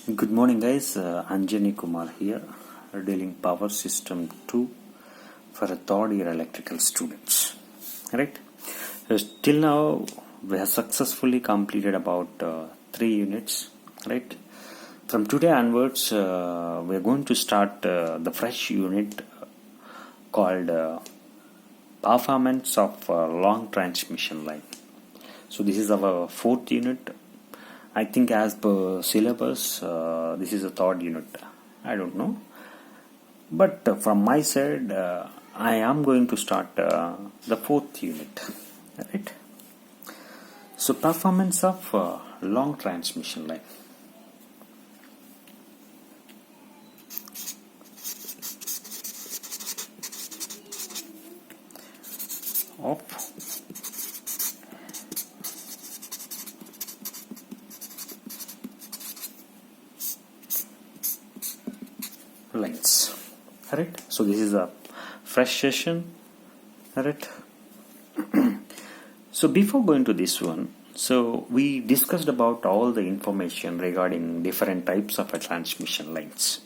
Good morning, guys. Anjani Kumar here, dealing Power System 2 for a third year electrical students. Right? Till now, we have successfully completed about 3 units. Right? From today onwards, we are going to start the fresh unit called Performance of Long Transmission Line. So, this is our fourth unit. I think as per syllabus, this is a third unit. I don't know. But from my side, I am going to start the fourth unit. Right? So, performance of long transmission line. Of lines. Right? So, this is a fresh session. Right? So, before going to this one, so we discussed about all the information regarding different types of a transmission lines.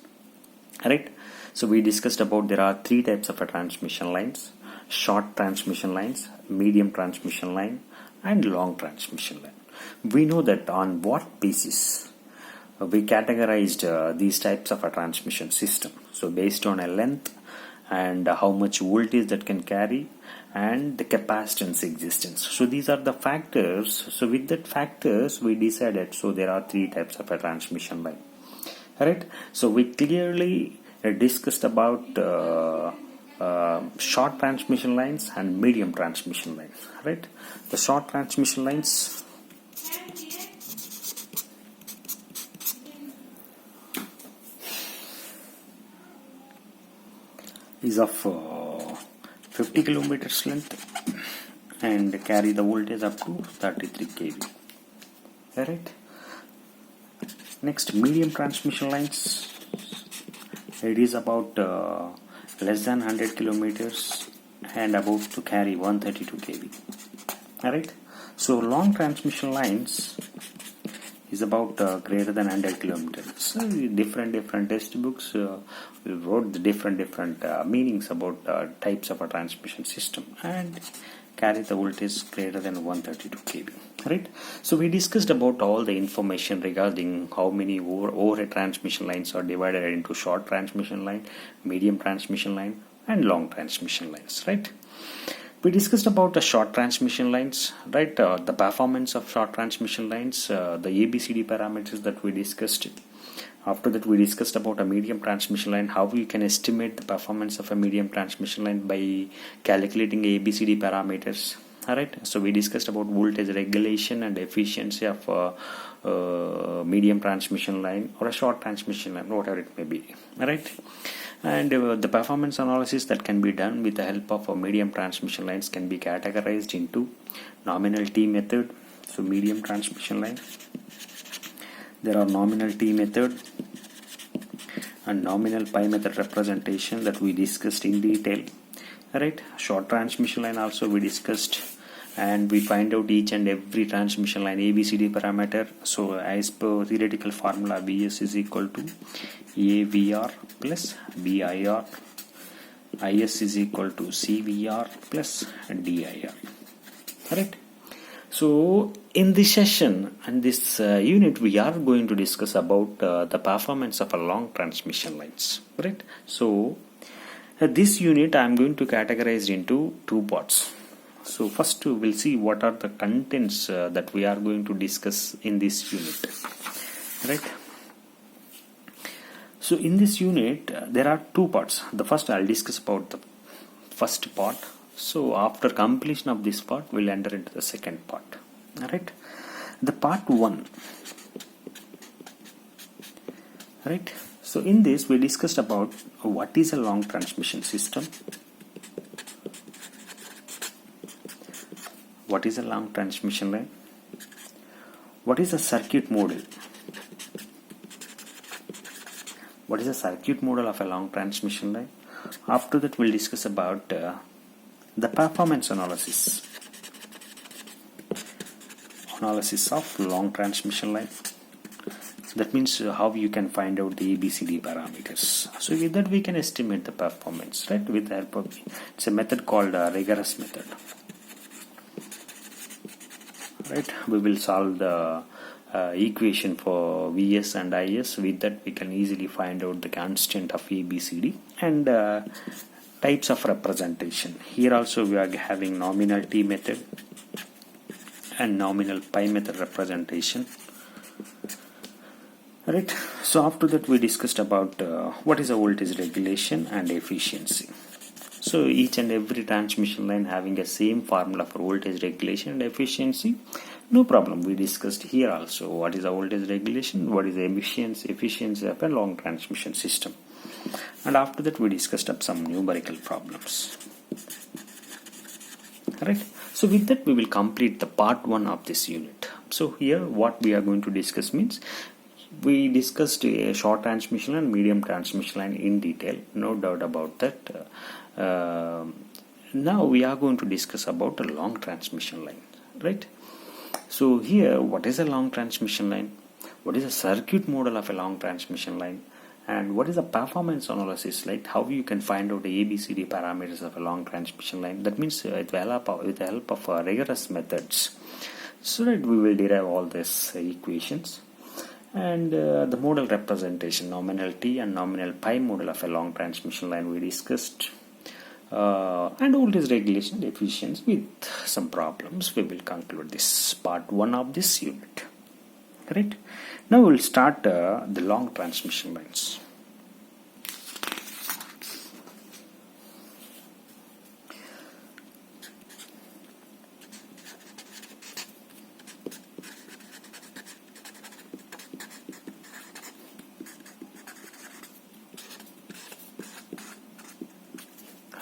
Right? So we discussed about there are three types of a transmission lines: short transmission lines, medium transmission line, and long transmission line. We know that on what basis we categorized these types of a transmission system. So based on a length and how much voltage that can carry and the capacitance existence. So these are the factors. So with that factors we decided, so there are three types of a transmission line. Right? So we clearly discussed about short transmission lines and medium transmission lines. Right? The short transmission lines is of 50 kilometers length and carry the voltage up to 33 kV. Right? Next, medium transmission lines. It is about less than 100 kilometers and about to carry 132 kV. Alright. So long transmission lines is about greater than 100 kilometers. So different textbooks wrote the different meanings about types of a transmission system and carry the voltage greater than 132 kV. Right? So we discussed about all the information regarding how many overhead transmission lines are divided into short transmission line, medium transmission line, and long transmission lines. Right? We discussed about the short transmission lines. Right? The performance of short transmission lines, the ABCD parameters that we discussed. After that, we discussed about a medium transmission line, how we can estimate the performance of a medium transmission line by calculating ABCD parameters. Alright, so we discussed about voltage regulation and efficiency of medium transmission line or a short transmission line, whatever it may be. Alright, and the performance analysis that can be done with the help of medium transmission lines can be categorized into nominal T method. So medium transmission line, there are nominal T method and nominal pi method representation that we discussed in detail. Right? Short transmission line also we discussed, and we find out each and every transmission line ABCD parameter. So as per theoretical formula, Vs is equal to AVR plus BIR, Is is equal to CVR plus DIR. Right? So in this session and this unit, we are going to discuss about the performance of a long transmission lines. Right? So this unit I am going to categorize into two parts. So first we'll see what are the contents that we are going to discuss in this unit. Right? So in this unit there are two parts. The first I'll discuss about the first part. So after completion of this part, we'll enter into the second part. Alright, the part 1. Right. So in this we discussed about what is a long transmission system, what is a long transmission line, what is a circuit model, what is a circuit model of a long transmission line. After that we'll discuss about the performance analysis of long transmission line. That means how you can find out the ABCD parameters. So with that we can estimate the performance, right? With the help of, it's a method called rigorous method. Right? We will solve the equation for Vs and Is. With that we can easily find out the constant of ABCD and types of representation. Here also we are having nominal T method and nominal pi method representation. Right. So after that we discussed about what is a voltage regulation and efficiency. So each and every transmission line having a same formula for voltage regulation and efficiency. No problem. We discussed here also what is a voltage regulation, what is the efficiency of a long transmission system. And after that we discussed up some numerical problems. Right. So with that we will complete the part 1 of this unit. So here what we are going to discuss means, we discussed a short transmission line, medium transmission line in detail, no doubt about that. Now we are going to discuss about a long transmission line, right? So here, what is a long transmission line? What is a circuit model of a long transmission line? And what is the performance analysis, like how you can find out the ABCD parameters of a long transmission line? That means with the help of rigorous methods. So that we will derive all these equations. And the model representation, nominal T and nominal pi model of a long transmission line we discussed. And voltage regulation efficiency with some problems. We will conclude this part 1 of this unit. Right? Now we will start the long transmission lines.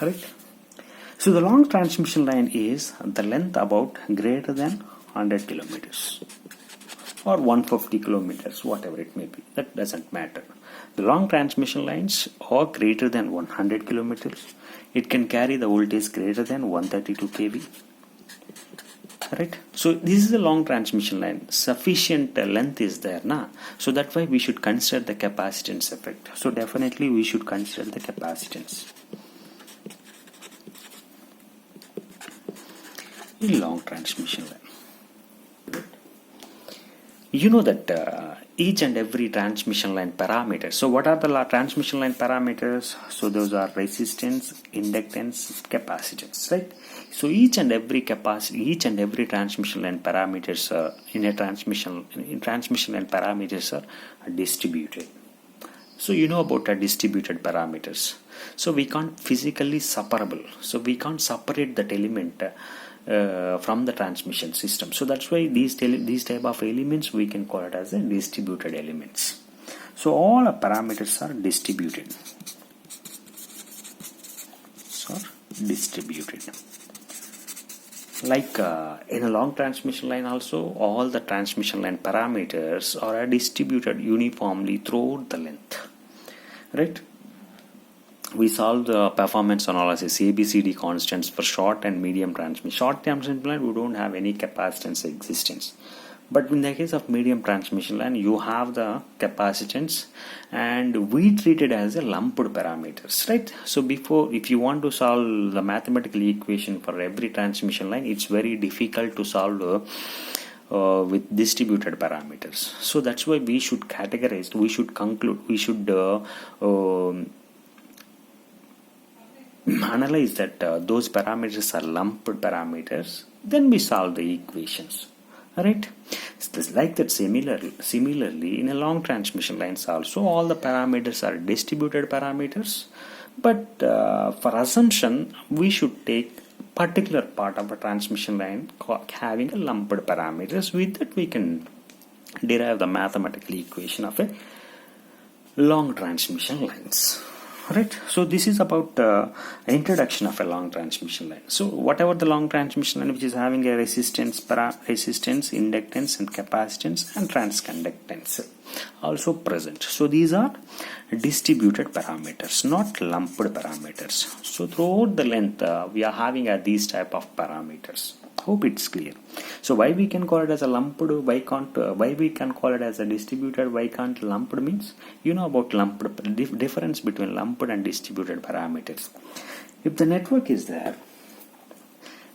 Right. So the long transmission line is the length about greater than 100 kilometers or 150 kilometers, whatever it may be. That doesn't matter. The long transmission lines are greater than 100 kilometers. It can carry the voltage greater than 132 kV. Right. So this is a long transmission line. Sufficient length is there, na? So that's why we should consider the capacitance effect. So definitely we should consider the capacitance. Long transmission line. You know that each and every transmission line parameter. So what are the transmission line parameters? So those are resistance, inductance, capacitance, right? So each and every transmission line parameters in transmission line parameters are distributed. So you know about the distributed parameters. So we can't physically separable. So we can't separate that element from the transmission system. So that's why these type of elements we can call it as a distributed elements. So all our parameters are distributed. Like in a long transmission line also, all the transmission line parameters are distributed uniformly throughout the length. Right? We solve the performance analysis, ABCD constants for short and medium transmission. Short transmission line, we don't have any capacitance existence. But in the case of medium transmission line, you have the capacitance, and we treat it as a lumped parameters, right? So before, if you want to solve the mathematical equation for every transmission line, it's very difficult to solve with distributed parameters. So that's why we should categorize, we should conclude, we should analyze that those parameters are lumped parameters, then we solve the equations. Right? Like that, similarly in a long transmission lines also, all the parameters are distributed parameters, but for assumption we should take particular part of a transmission line having a lumped parameters. With that we can derive the mathematical equation of a long transmission lines. Right. So this is about introduction of a long transmission line. So whatever the long transmission line which is having a resistance, inductance and capacitance and transconductance also present. So these are distributed parameters, not lumped parameters. So throughout the length we are having these type of parameters. Hope it's clear. So why we can call it as a lumped, why we can call it as a distributed, why can't lumped means, you know about lumped, difference between lumped and distributed parameters. If the network is there,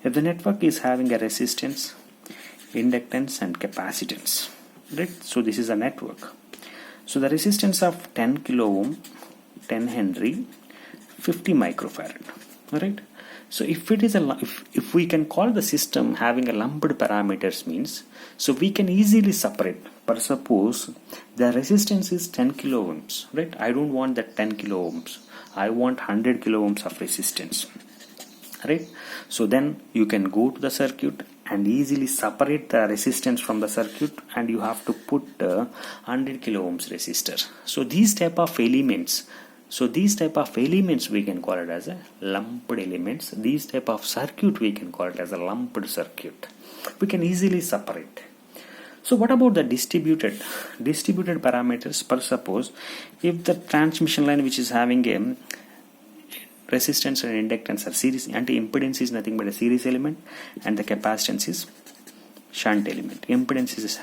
if the network is having a resistance, inductance and capacitance, right? So this is a network. So the resistance of 10 kilo ohm, 10 Henry, 50 microfarad, right? So if it is if we can call the system having a lumped parameters means, so we can easily separate. For suppose the resistance is 10 kilo ohms, right? I don't want that 10 kilo ohms. I want 100 kilo ohms of resistance, right? So then you can go to the circuit and easily separate the resistance from the circuit, and you have to put 100 kilo ohms resistor. So these type of elements, we can call it as a lumped elements. These type of circuit we can call it as a lumped circuit. We can easily separate. So what about the distributed parameters? Per suppose if the transmission line which is having a resistance and inductance are series, and impedance is nothing but a series element, and the capacitance is shunt element. Impedance is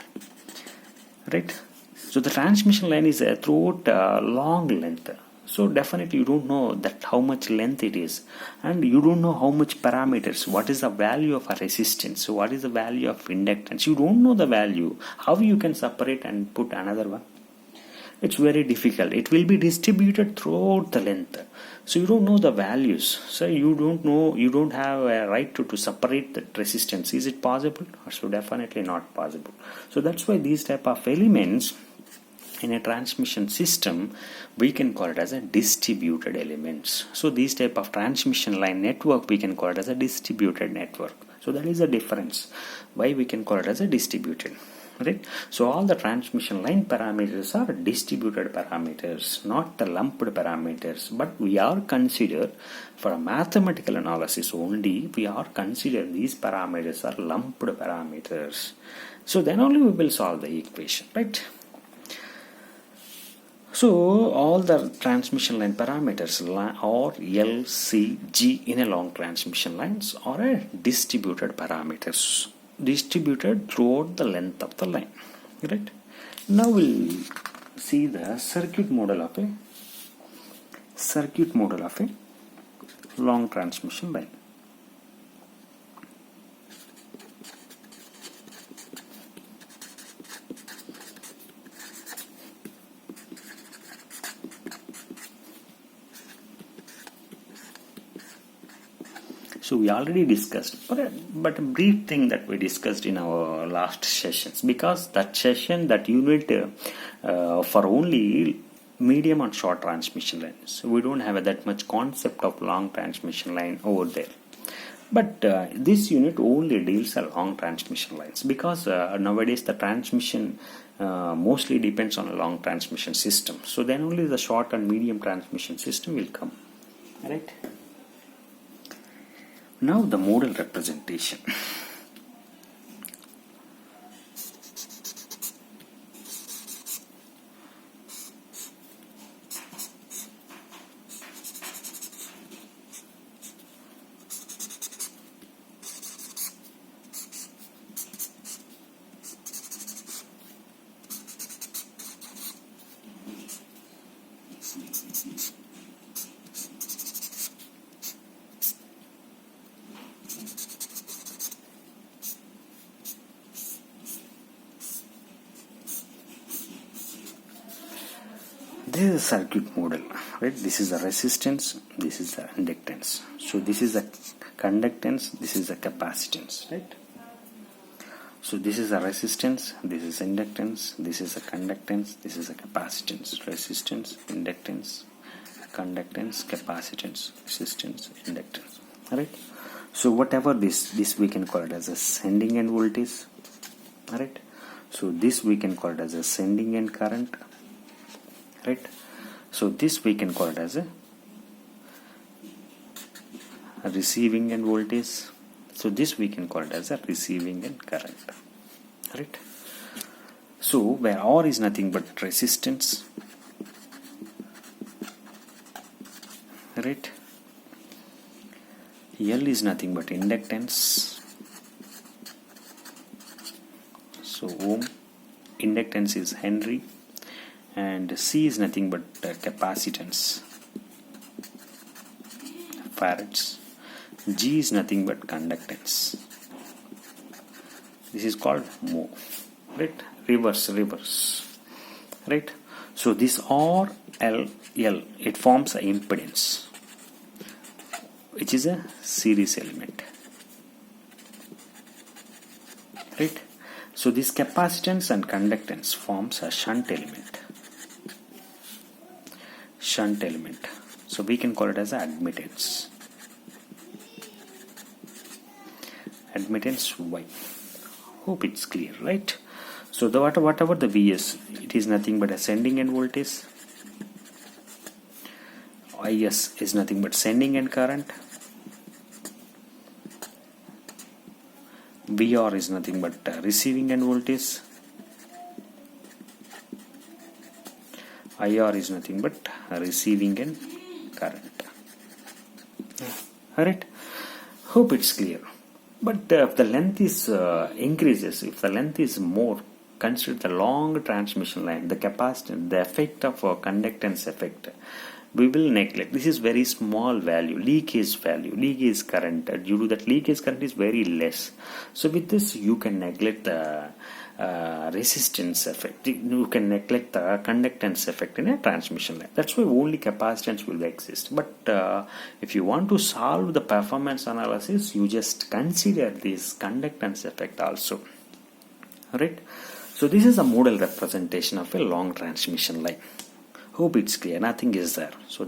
right. So the transmission line is throughout long length. So definitely you don't know that how much length it is, and you don't know how much parameters, what is the value of a resistance, so what is the value of inductance, you don't know the value. How you can separate and put another one? It's very difficult. It will be distributed throughout the length, so you don't know the values. So you don't have a right to separate the resistance. Is it possible? So definitely not possible. So that's why these type of elements in a transmission system we can call it as a distributed elements. So these type of transmission line network we can call it as a distributed network. So that is the difference why we can call it as a distributed, right? So all the transmission line parameters are distributed parameters, not the lumped parameters, but we are considered for a mathematical analysis only, we are considered these parameters are lumped parameters. So then only we will solve the equation, right? So all the transmission line parameters or L, C, G in a long transmission lines are a distributed parameters, distributed throughout the length of the line, right? Now we'll see the circuit model of a long transmission line. So we already discussed, but a brief thing that we discussed in our last sessions, because that unit for only medium and short transmission lines. We don't have that much concept of long transmission line over there. But this unit only deals with long transmission lines, because nowadays the transmission mostly depends on a long transmission system. So then only the short and medium transmission system will come, right? Now the modal representation. This is a circuit model, right? This is the resistance, this is the inductance. So this is the conductance, this is the capacitance, right? So this is the resistance, this is inductance, this is the conductance, this is the capacitance. Resistance, inductance, conductance, capacitance, resistance, inductance. Alright? So whatever this we can call it as a sending end voltage. Alright? So this we can call it as a sending end current. Right? So this we can call it as a receiving end voltage. So this we can call it as a receiving end current. Right? So where R is nothing but resistance, right? L is nothing but inductance, So ohm, inductance is Henry, and C is nothing but capacitance, farads. G is nothing but conductance. This is called mho, right? Reverse, right? So this R, L, L, it forms an impedance, which is a series element, right? So this capacitance and conductance forms a shunt element. So we can call it as admittance. Admittance Y. Hope it's clear, right? So the whatever the Vs, it is nothing but a sending end voltage. Is is nothing but sending end current. VR is nothing but receiving end voltage. IR is nothing but receiving end current. Alright, hope it's clear. But if the length is increases, if the length is more, consider the long transmission line, the capacitance, the effect of conductance effect, we will neglect. This is very small value, leakage current. Due to that, leakage current is very less. So with this, you can neglect the resistance effect. You can neglect the conductance effect in a transmission line. That's why only capacitance will exist. But if you want to solve the performance analysis, you just consider this conductance effect also. Right? So this is a model representation of a long transmission line. Hope it's clear. Nothing is there. So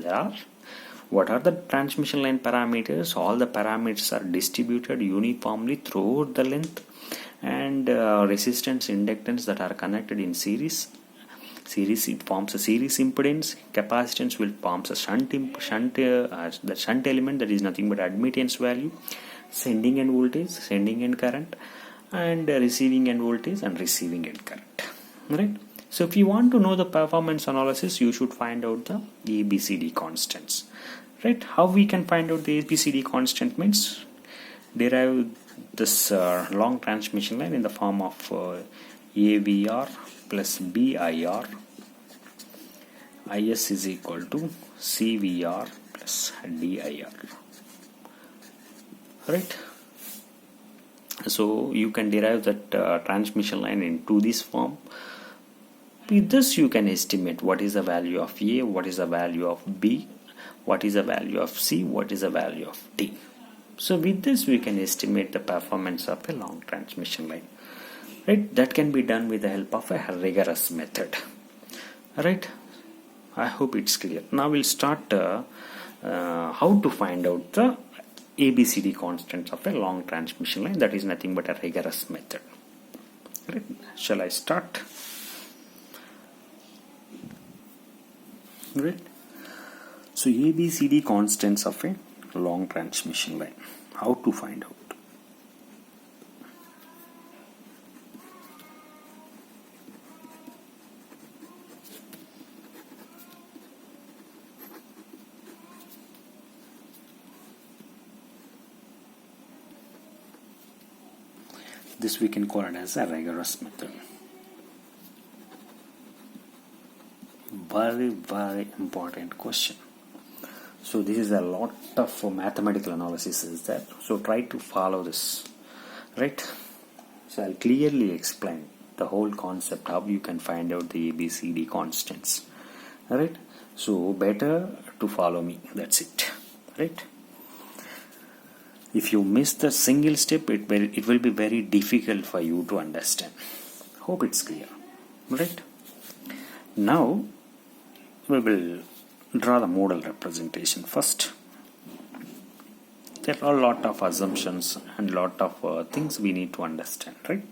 what are the transmission line parameters? All the parameters are distributed uniformly throughout the length, and resistance, inductance that are connected in series, it forms a series impedance. Capacitance will forms a the shunt element, that is nothing but admittance value, sending end voltage, sending end current, and receiving end voltage and receiving end current, right? So if you want to know the performance analysis, you should find out the ABCD constants, right? How we can find out the ABCD constant means derive this long transmission line in the form of AVR plus BIR. IS is equal to CVR plus DIR, right? So you can derive that transmission line into this form. With this, you can estimate what is the value of A, what is the value of B, what is the value of C, what is the value of D. So with this, we can estimate the performance of a long transmission line, right? That can be done with the help of a rigorous method, right? I hope it's clear. Now we'll start how to find out the ABCD constants of a long transmission line. That is nothing but a rigorous method, right? Shall I start? Right. So ABCD constants of a long transmission line. How to find out? This we can call it as a rigorous method. Very, very important question. So this is a lot of mathematical analysis is there. So try to follow this, right? So I'll clearly explain the whole concept, how you can find out the ABCD constants. Alright? So better to follow me. That's it. Right? If you miss the single step, it will be very difficult for you to understand. Hope it's clear. Right? Now we will draw the model representation first. There are a lot of assumptions and lot of things we need to understand, right?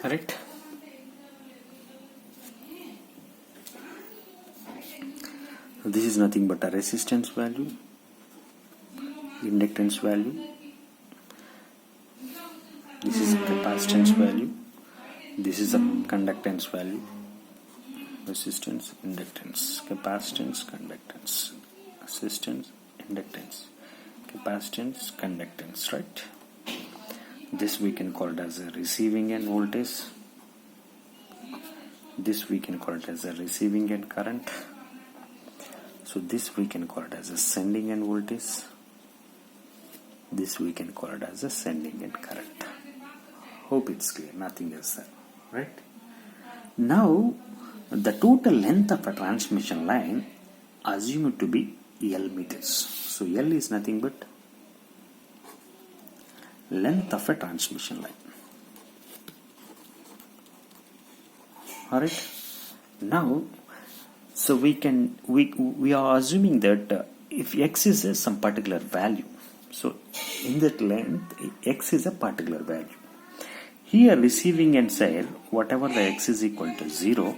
correct? This is nothing but a resistance value, inductance value, this is a capacitance value, this is a conductance value, resistance, inductance, capacitance, conductance, resistance, inductance, capacitance, conductance, right? This we can call it as a receiving end voltage, this we can call it as a receiving end current, so this we can call it as a sending end voltage, this we can call it as a sending end current. Hope it's clear, nothing else there, right? Now the total length of a transmission line assume it to be L meters. So L is nothing but length of a transmission line. Alright. Now, so we are assuming that if x is some particular value, so in that length x is a particular value. Here receiving end side, whatever the x is equal to 0,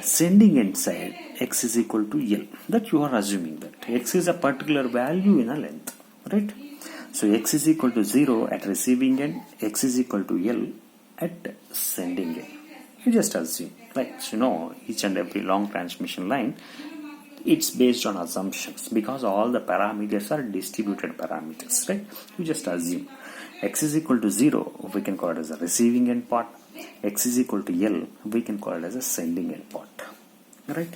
sending end side x is equal to L. That you are assuming that x is a particular value in a length, right? So x is equal to 0 at receiving end, x is equal to L at sending end. You just assume, like each and every long transmission line, it's based on assumptions because all the parameters are distributed parameters, right? You just assume x is equal to 0, we can call it as a receiving end part, x is equal to L, we can call it as a sending end part, right?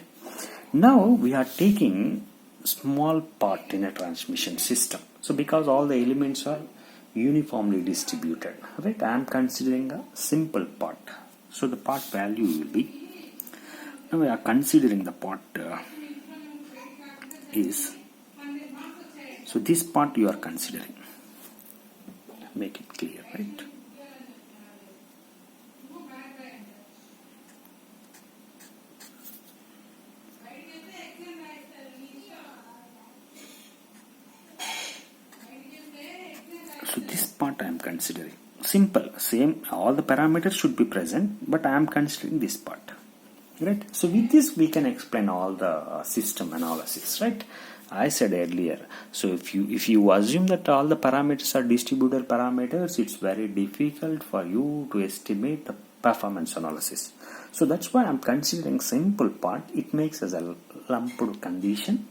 Now we are taking small part in a transmission system. So because all the elements are uniformly distributed, right, I am considering a simple part. So the part value will be, now we are considering the part is, so this part you are considering, make it clear, right? So this part I am considering simple, same, all the parameters should be present, but I am considering this part, right? So with this we can explain all the system analysis, right? I said earlier, so if you assume that all the parameters are distributed parameters, it's very difficult for you to estimate the performance analysis. So that's why I'm considering simple part. It makes as a lumped condition,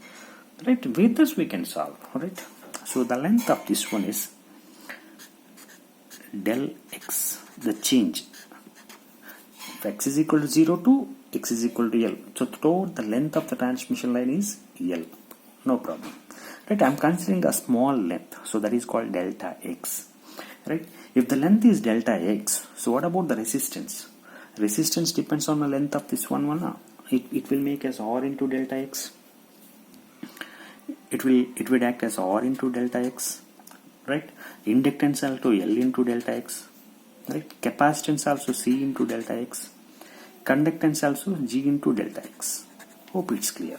right? With this we can solve, right? So the length of this one is del x, the change. If x is equal to 0 to x is equal to L. So the length of the transmission line is L. No problem. Right? I am considering a small length. So that is called delta x. Right? If the length is delta x, so what about the resistance? Resistance depends on the length of this one. It will make as R into delta x. It will act as R into delta x. Right? Inductance also L into delta x. Right? Capacitance also C into delta x. Conductance also G into delta x. Hope it's clear.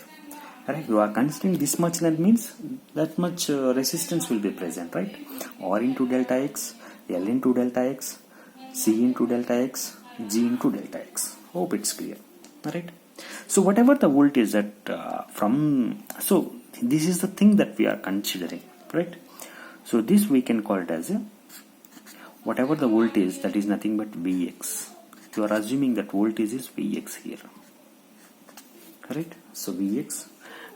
Right? You are considering this much length means that much resistance will be present, right? R into delta x, L into delta x, C into delta x, G into delta x. Hope it's clear. Right? So whatever the voltage that so this is the thing that we are considering, right? So this we can call it as a whatever the voltage, that is nothing but Vx. You are assuming that voltage is Vx here, right? So Vx.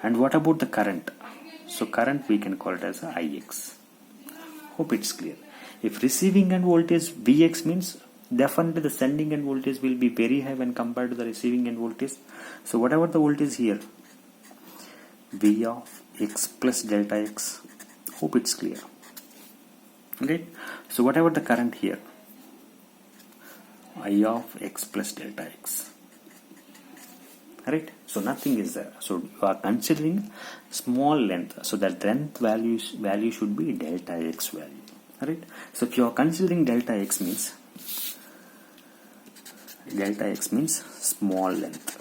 And what about the current? So current we can call it as a Ix. Hope it's clear. If receiving end voltage Vx means definitely the sending end voltage will be very high when compared to the receiving end voltage. So whatever the voltage here, V of x plus delta x. Hope it's clear. Okay. So whatever the current here, I of x plus delta x. Right? So nothing is there. So you are considering small length. So that length value should be delta x value. Right? So if you are considering delta x means small length.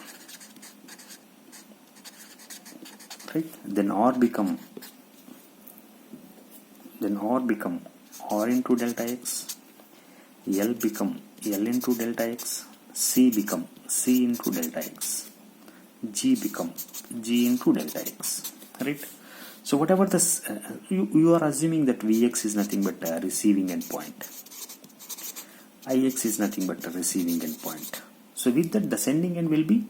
Right? Then R become R into delta x. L become L into delta x, C become C into delta x, G become G into delta x, right? So whatever this, you are assuming that Vx is nothing but a receiving endpoint, Ix is nothing but a receiving endpoint. So with that, the sending end will be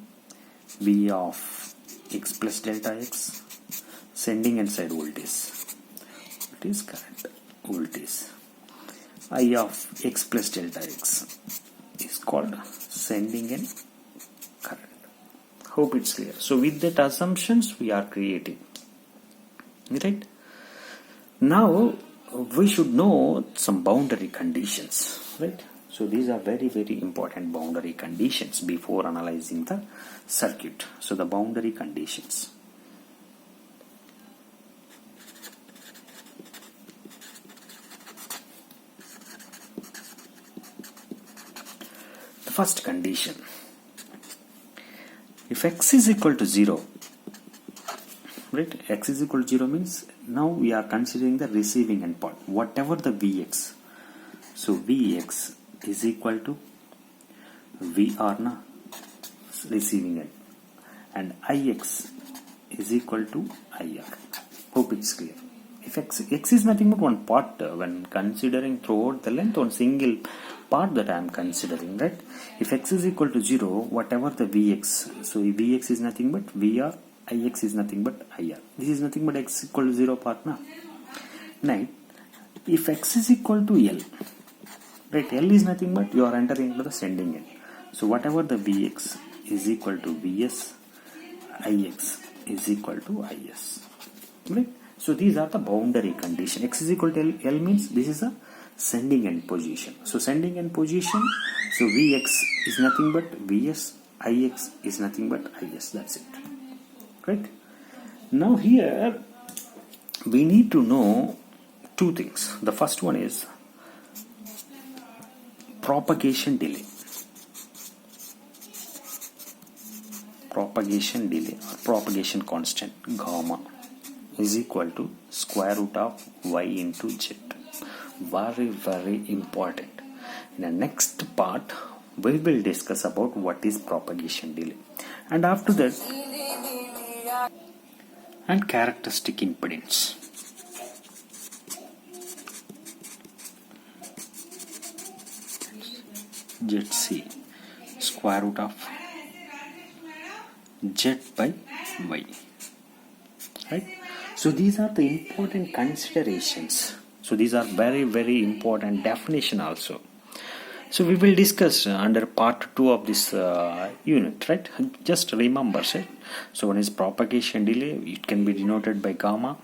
V of x plus delta x, sending end side voltage, it is current voltage. I of x plus delta x is called sending end current. Hope it's clear. So with that assumptions we are creating, right? Now we should know some boundary conditions, right? So these are very, very important boundary conditions before analyzing the circuit. So the boundary conditions. The first condition, if x is equal to 0, right? X is equal to 0 means now we are considering the receiving endpoint, whatever the Vx. So Vx is equal to VR na receiving end, and Ix is equal to IR. Hope it's clear. If x is nothing but one part, when considering throughout the length, one single part that I am considering, right? If x is equal to 0, whatever the Vx, so Vx is nothing but VR, Ix is nothing but IR. This is nothing but x equal to 0 part na. Now, if x is equal to L, right? L is nothing but you are entering into the sending end. So whatever the Vx is equal to Vs, Ix is equal to Is, right? So these are the boundary condition. X is equal to L means this is a sending end position. So sending end position, so Vx is nothing but Vs, Ix is nothing but Is. That's it, right? Now here we need to know two things. The first one is propagation delay. Propagation delay or propagation constant gamma is equal to square root of y into z. Very, very important. In the next part, we will discuss about what is propagation delay, and after that, and characteristic impedance. ZC square root of z by y, right? So these are the important considerations. So these are very, very important definition also. So we will discuss under part 2 of this unit, right? Just remember it. So one is propagation delay, it can be denoted by gamma,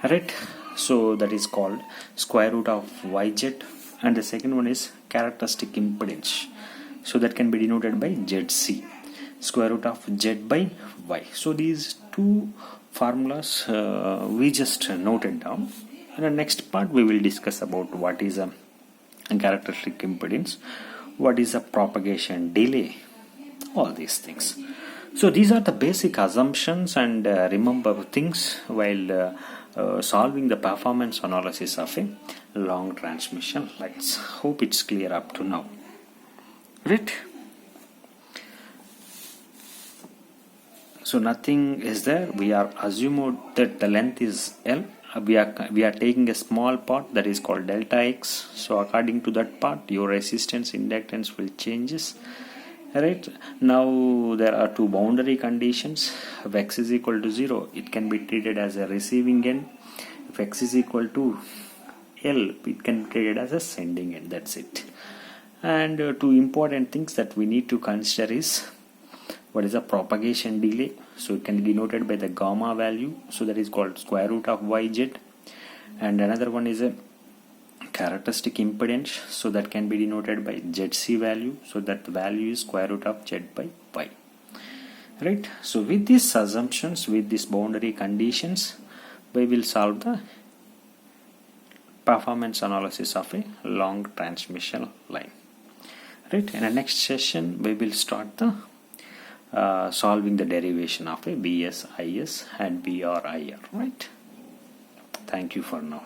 right? So that is called square root of yz, and the second one is characteristic impedance, so that can be denoted by zc, square root of z by y. So these two formulas we just noted down. In the next part we will discuss about what is a characteristic impedance, what is a propagation delay, all these things. So these are the basic assumptions, and remember things while solving the performance analysis of a long transmission lines. Hope it's clear up to now, right? So nothing is there. We are assumed that the length is L. We are taking a small part that is called delta x. So according to that part, your resistance inductance will changes. Right now there are two boundary conditions. If x is equal to 0, it can be treated as a receiving end. If x is equal to L, it can be treated as a sending end. That's it. And two important things that we need to consider is what is a propagation delay. So it can be denoted by the gamma value, so that is called square root of yz, and another one is a characteristic impedance, so that can be denoted by zc value, so that the value is square root of z by y, right? So with these assumptions, with these boundary conditions, we will solve the performance analysis of a long transmission line, right? In the next session we will start the solving the derivation of a Vs, Is and VR, IR, right? Thank you for now.